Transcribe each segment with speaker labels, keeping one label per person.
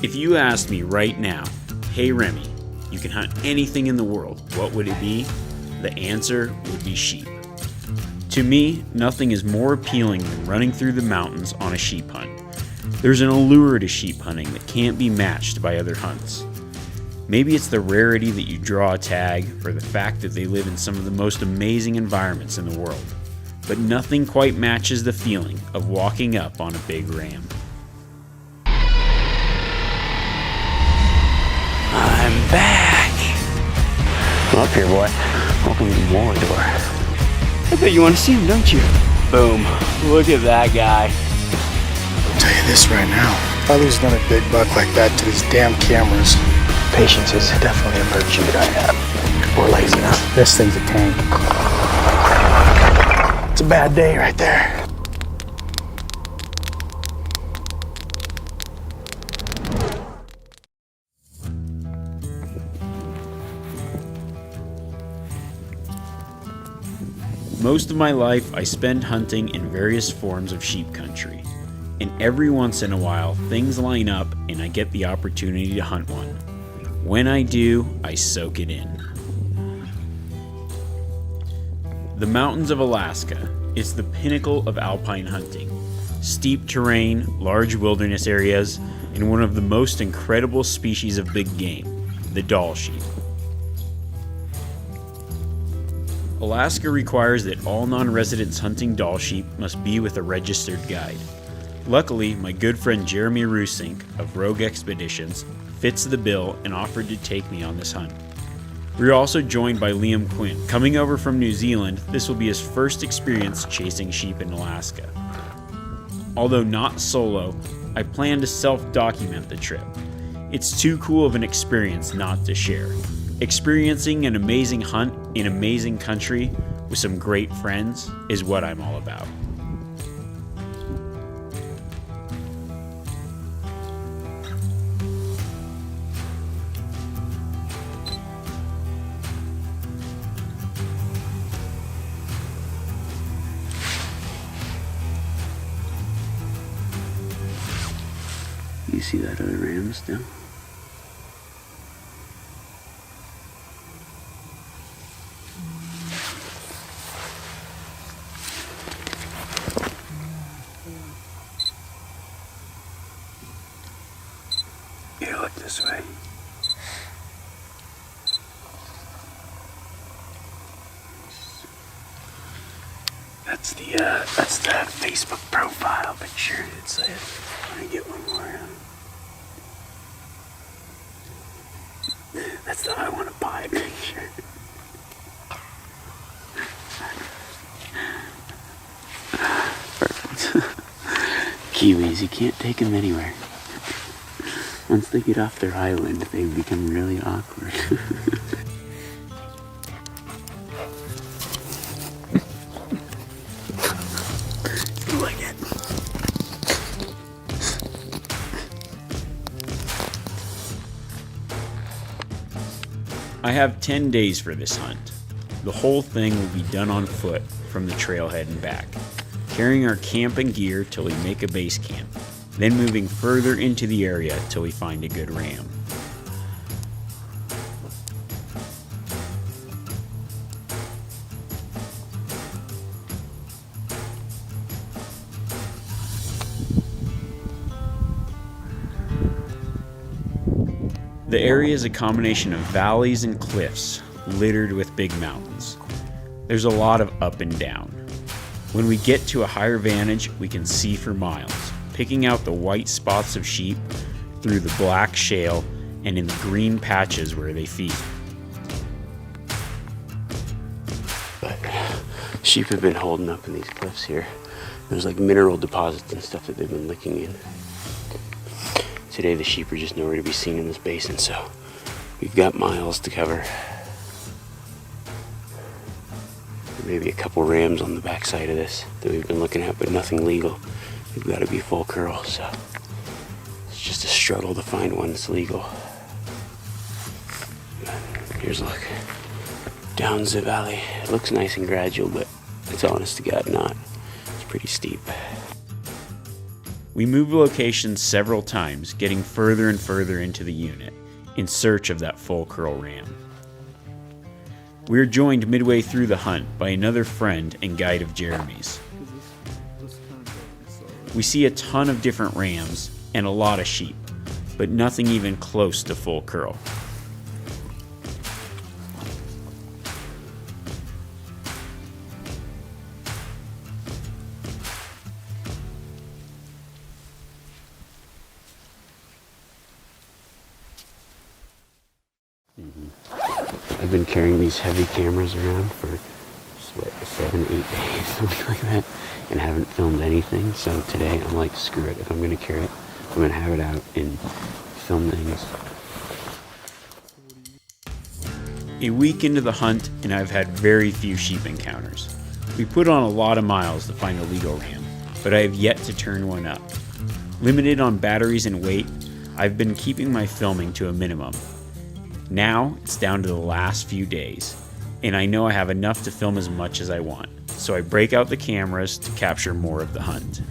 Speaker 1: If you asked me right now, hey Remi, you can hunt anything in the world, what would it be? The answer would be sheep. To me, nothing is more appealing than running through the mountains on a sheep hunt. There's an allure to sheep hunting that can't be matched by other hunts. Maybe it's the rarity that you draw a tag, or the fact that they live in some of the most amazing environments in the world. But nothing quite matches the feeling of walking up on a big ram.
Speaker 2: I'm back! Well, up here, boy. Welcome to Mordor. I bet you want to see him, don't you? Boom. Look at that guy.
Speaker 3: I'll tell you this right now. If I lose another big buck like that to these damn cameras, patience is definitely a virtue that I have. Or laziness. This thing's a tank. It's a bad day right there.
Speaker 1: Most of my life, I spend hunting in various forms of sheep country. And every once in a while, things line up and I get the opportunity to hunt one. When I do, I soak it in. The mountains of Alaska is the pinnacle of alpine hunting. Steep terrain, large wilderness areas, and one of the most incredible species of big game, the Dall sheep. Alaska requires that all non-residents hunting Dall sheep must be with a registered guide. Luckily, my good friend Jeremy Rusink of Rogue Expeditions fits the bill and offered to take me on this hunt. We are also joined by Liam Quinn. Coming over from New Zealand, this will be his first experience chasing sheep in Alaska. Although not solo, I plan to self-document the trip. It's too cool of an experience not to share. Experiencing an amazing hunt in amazing country with some great friends is what I'm all about.
Speaker 2: You see that other ram still? Here, look this way. That's the Facebook profile picture. It's like, let me get one more. That's the I want to buy picture. Perfect. Kiwis, you can't take them anywhere. Once they get off their island, they become really awkward. Look at it.
Speaker 1: I have 10 days for this hunt. The whole thing will be done on foot from the trailhead and back, carrying our camping gear till we make a base camp, then moving further into the area till we find a good ram. The area is a combination of valleys and cliffs, littered with big mountains. There's a lot of up and down. When we get to a higher vantage, we can see for miles, picking out the white spots of sheep through the black shale and in the green patches where they feed.
Speaker 2: But sheep have been holding up in these cliffs here. There's like mineral deposits and stuff that they've been licking in. Today the sheep are just nowhere to be seen in this basin, so we've got miles to cover. Maybe a couple rams on the backside of this that we've been looking at, but nothing legal. We've got to be full curl, so it's just a struggle to find one that's legal. Here's a look down the valley. It looks nice and gradual, but it's honest to God not. It's pretty steep.
Speaker 1: We move locations several times, getting further and further into the unit, in search of that full curl ram. We are joined midway through the hunt by another friend and guide of Jeremy's. We see a ton of different rams and a lot of sheep, but nothing even close to full curl.
Speaker 2: I've been carrying these heavy cameras around for 7, 8 days, something like that, and haven't filmed anything. So today I'm like, screw it. If I'm going to carry it, I'm going to have it out and film things.
Speaker 1: A week into the hunt, and I've had very few sheep encounters. We put on a lot of miles to find a legal ram, but I have yet to turn one up. Limited on batteries and weight, I've been keeping my filming to a minimum. Now, it's down to the last few days, and I know I have enough to film as much as I want, so I break out the cameras to capture more of the hunt.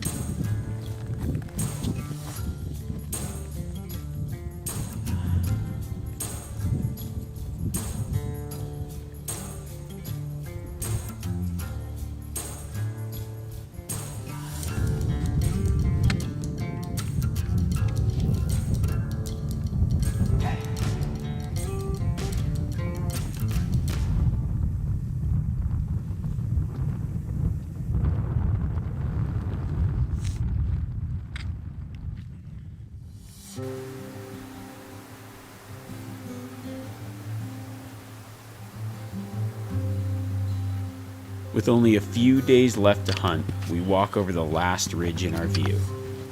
Speaker 1: With only a few days left to hunt, we walk over the last ridge in our view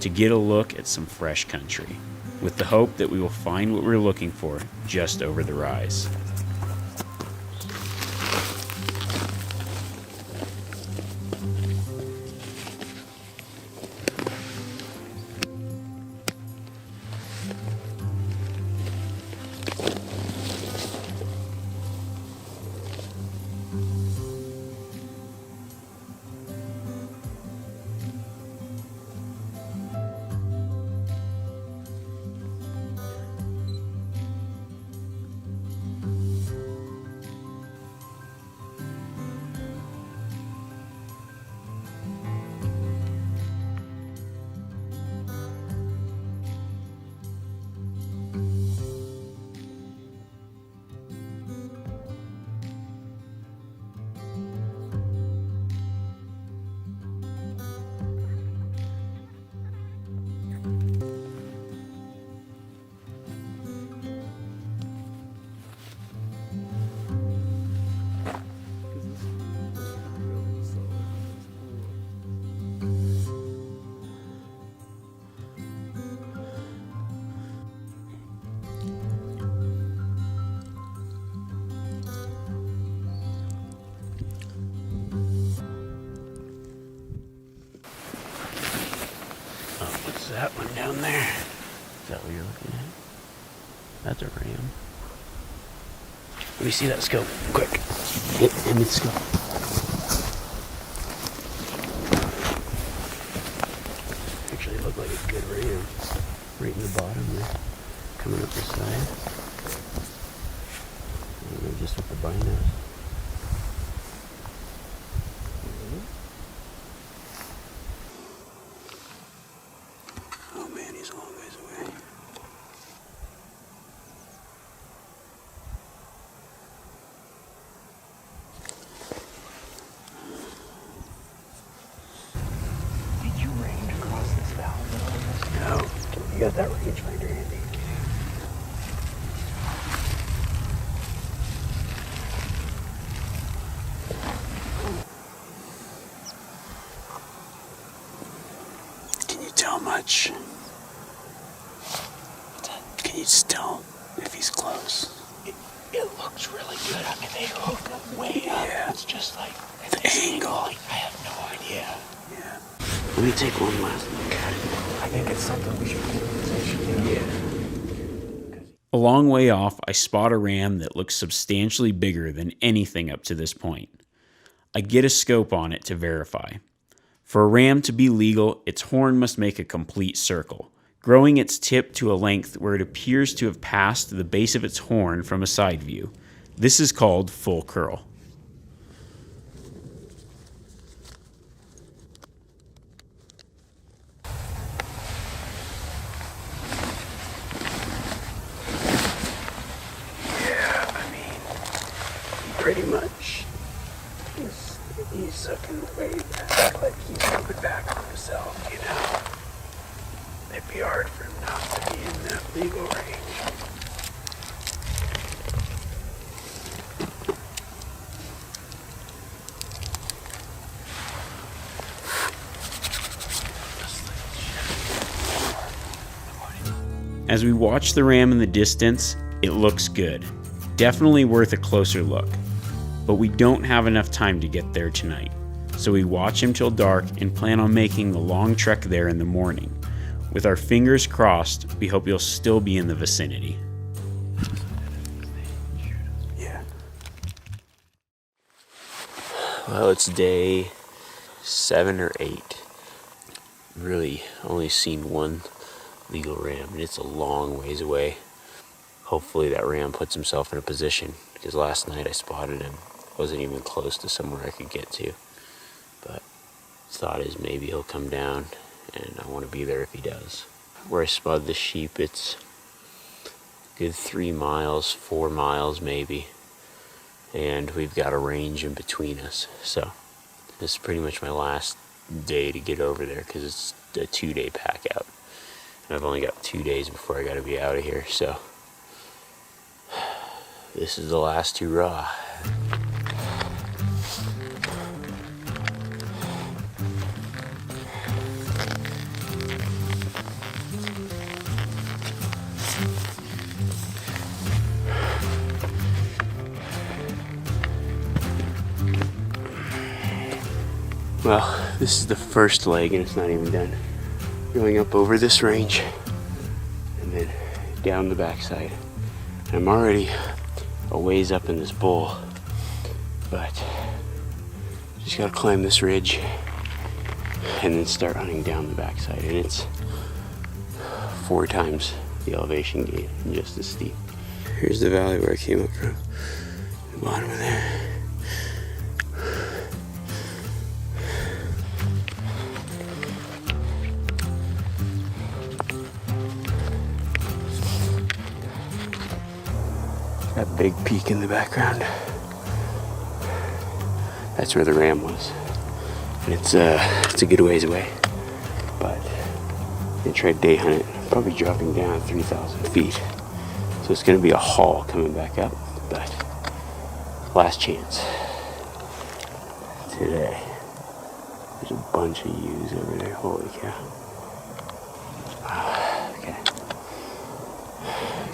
Speaker 1: to get a look at some fresh country, with the hope that we will find what we're looking for just over the rise.
Speaker 2: That one down there. Is that what you're looking at? That's a ram. Let me see that scope, quick. Hit me the scope. Actually looked like a good ram. Right in the bottom there. Coming up the side. I don't know just what the bind is. You got that rangefinder handy. Can you tell much? Can you just tell if he's close? It looks really good. I mean, they hook up way up. Yeah. It's just like the angle. I have no idea. Yeah. Let me take one last look at it. I think it's something we should pay attention to. Yeah.
Speaker 1: A long way off, I spot a ram that looks substantially bigger than anything up to this point. I get a scope on it to verify. For a ram to be legal, its horn must make a complete circle, growing its tip to a length where it appears to have passed the base of its horn from a side view. This is called full curl.
Speaker 2: Pretty much. He's sucking way back, like he's coming back on himself, you know. It'd be hard for him not to be in that legal range.
Speaker 1: As we watch the ram in the distance, it looks good. Definitely worth a closer look. But we don't have enough time to get there tonight, so we watch him till dark and plan on making the long trek there in the morning. With our fingers crossed, we hope you'll still be in the vicinity.
Speaker 2: Yeah. Well, it's day 7 or 8. Really only seen one legal ram, and it's a long ways away. Hopefully that ram puts himself in a position, because last night I spotted him. Wasn't even close to somewhere I could get to. But thought is maybe he'll come down, and I want to be there if he does. Where I spotted the sheep, it's a good 3 miles, 4 miles maybe. And we've got a range in between us. So this is pretty much my last day to get over there, because it's a 2-day pack out. And I've only got 2 days before I got to be out of here, so this is the last hurrah. Well, this is the first leg, and it's not even done. Going up over this range, and then down the backside. And I'm already a ways up in this bowl, but just gotta climb this ridge and then start hunting down the backside. And it's 4 times the elevation gain and just as steep. Here's the valley where I came up from, the bottom of there. That big peak in the background, that's where the ram was. And it's a good ways away, but I tried day hunt it, probably dropping down 3,000 feet. So it's gonna be a haul coming back up, but last chance today. There's a bunch of ewes over there, holy cow. Okay,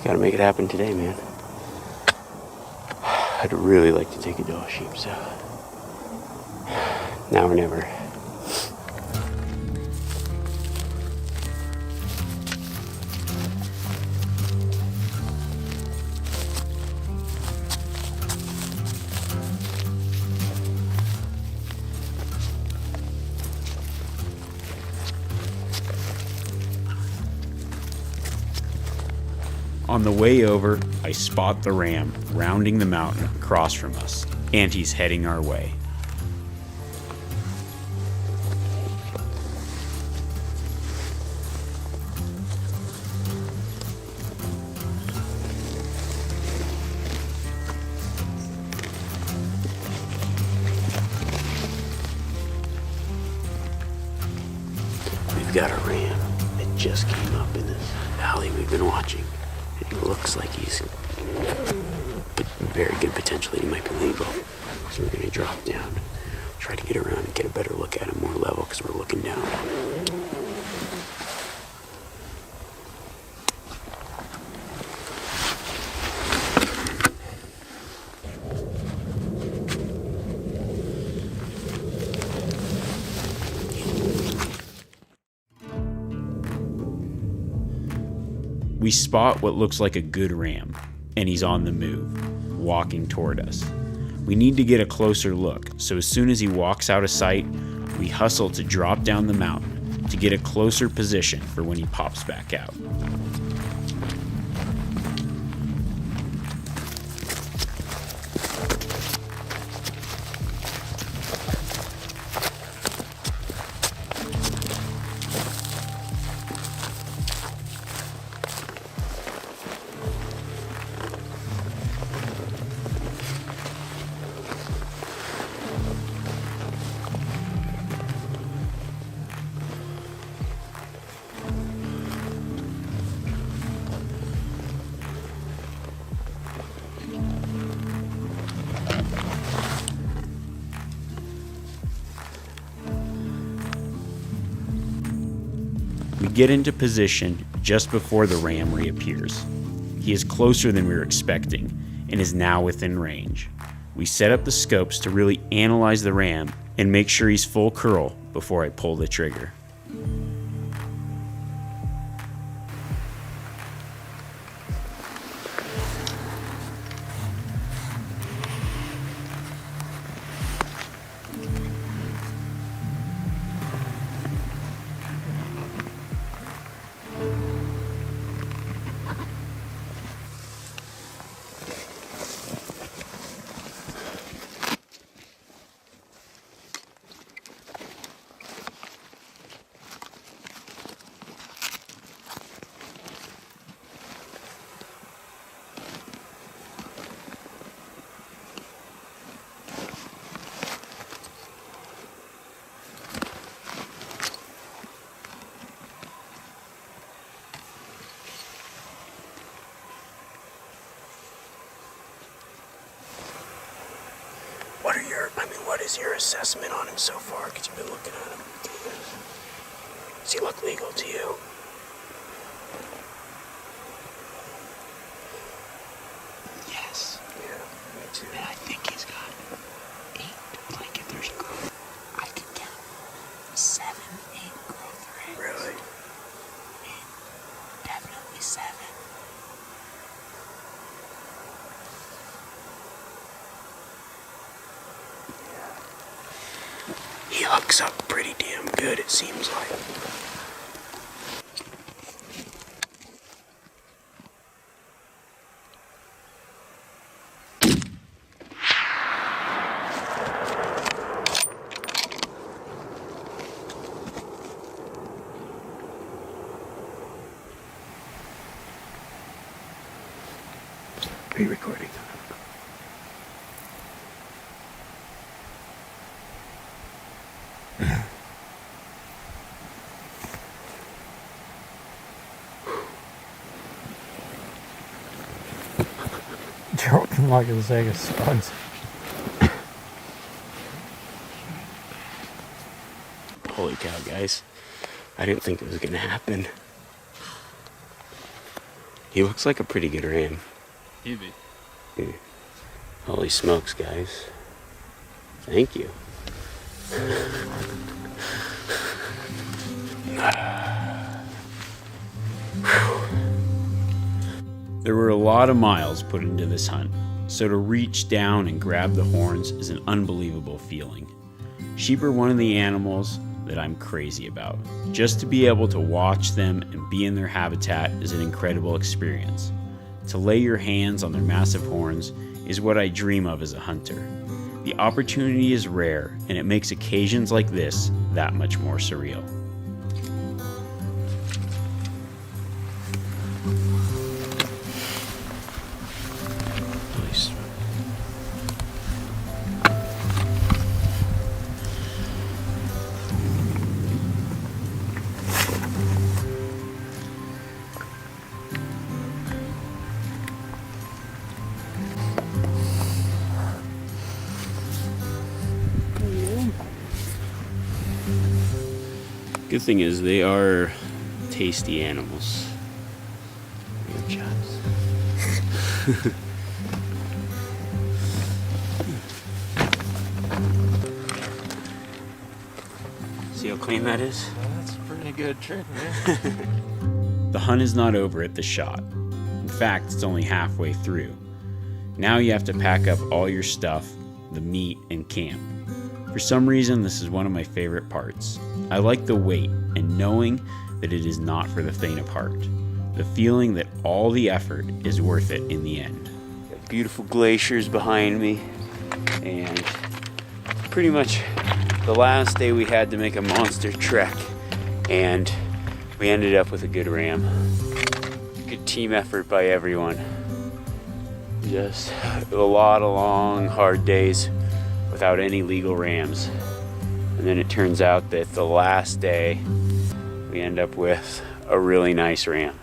Speaker 2: gotta make it happen today, man. I'd really like to take a Dall Sheep, so now or never.
Speaker 1: On the way over, I spot the ram rounding the mountain across from us, and he's heading our way.
Speaker 2: We've got a ram that just came up in this valley we've been watching. He looks like he's very good potential. He might be legal. So we're going to drop down, try to get around and get a better look at him, more level, because we're looking down.
Speaker 1: We spot what looks like a good ram, and he's on the move, walking toward us. We need to get a closer look, so as soon as he walks out of sight, we hustle to drop down the mountain to get a closer position for when he pops back out. We get into position just before the ram reappears. He is closer than we were expecting and is now within range. We set up the scopes to really analyze the ram and make sure he's full curl before I pull the trigger.
Speaker 2: What is your assessment on him so far? Because you've been looking at him. Does he look legal to you?
Speaker 4: Yes.
Speaker 2: Yeah, me too.
Speaker 4: And I think he's got 8. Like if there's growth, I can count 7, 8 growth rates.
Speaker 2: Really?
Speaker 4: Definitely 7.
Speaker 2: He hooks up pretty damn good, it seems like. Are you recording?
Speaker 5: Joking like a sack of spuds.
Speaker 2: Holy cow, guys. I didn't think it was gonna happen. He looks like a pretty good ram.
Speaker 1: Easy.
Speaker 2: Holy smokes, guys. Thank you.
Speaker 1: There were a lot of miles put into this hunt, so to reach down and grab the horns is an unbelievable feeling. Sheep are one of the animals that I'm crazy about. Just to be able to watch them and be in their habitat is an incredible experience. To lay your hands on their massive horns is what I dream of as a hunter. The opportunity is rare, and it makes occasions like this that much more surreal.
Speaker 2: Nice. Good thing is they are tasty animals. Ram chops. See how clean that is?
Speaker 5: That's a pretty good trick, man.
Speaker 1: The hunt is not over at the shot. In fact, it's only halfway through. Now you have to pack up all your stuff, the meat, and camp. For some reason, this is one of my favorite parts. I like the wait and knowing that it is not for the faint of heart. The feeling that all the effort is worth it in the end.
Speaker 2: Got beautiful glaciers behind me, and pretty much the last day we had to make a monster trek, and we ended up with a good ram. Good team effort by everyone. Just a lot of long, hard days without any legal rams. And then it turns out that the last day we end up with a really nice ram.